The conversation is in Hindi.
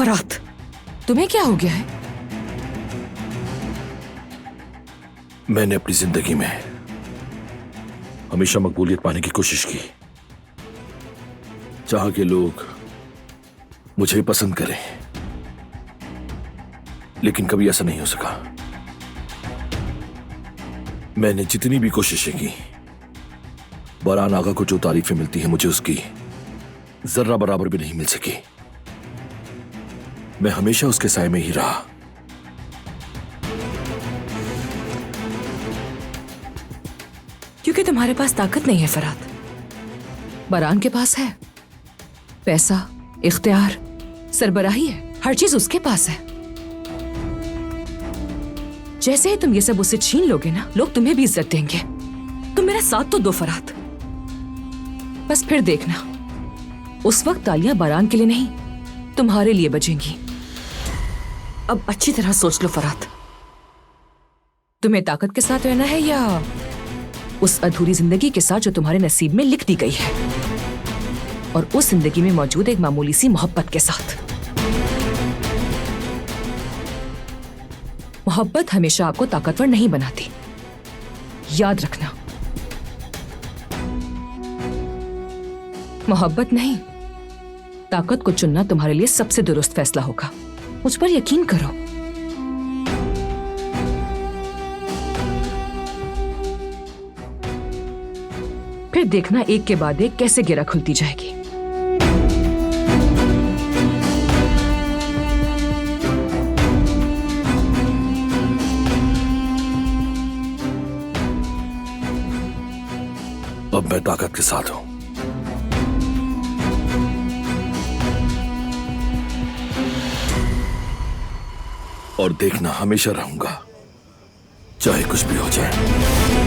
फरात, तुम्हें क्या हो गया है? मैंने अपनी जिंदगी में हमेशा मकबूलियत पाने की कोशिश की, चाह के लोग मुझे पसंद करें, लेकिन कभी ऐसा नहीं हो सका। मैंने जितनी भी कोशिशें की, बरहान आगा को जो तारीफें मिलती हैं मुझे उसकी जर्रा बराबर भी नहीं मिल सकी। मैं हमेशा उसके साए में ही रहा। क्योंकि तुम्हारे पास ताकत नहीं है फरात। बरहान के पास है पैसा, इख्तियार, सरबराही है, हर चीज उसके पास है। जैसे ही तुम ये सब उससे छीन लोगे ना, लोग तुम्हें भी इज्जत देंगे। तुम मेरा साथ तो दो फरात, बस फिर देखना, उस वक्त तालियां बरहान के लिए नहीं, तुम्हारे लिए बजेंगी। अब अच्छी तरह सोच लो फरात, तुम्हें ताकत के साथ रहना है या उस अधूरी जिंदगी के साथ जो तुम्हारे नसीब में लिख दी गई है, और उस जिंदगी में मौजूद एक मामूली सी मोहब्बत के साथ। मोहब्बत हमेशा आपको ताकतवर नहीं बनाती, याद रखना। मोहब्बत नहीं, ताकत को चुनना तुम्हारे लिए सबसे दुरुस्त फैसला होगा। मुझ पर यकीन करो। फिर देखना एक के बाद एक कैसे गिरा खुलती जाएगी। अब मैं ताकत के साथ हूं, और देखना हमेशा रहूंगा, चाहे कुछ भी हो जाए।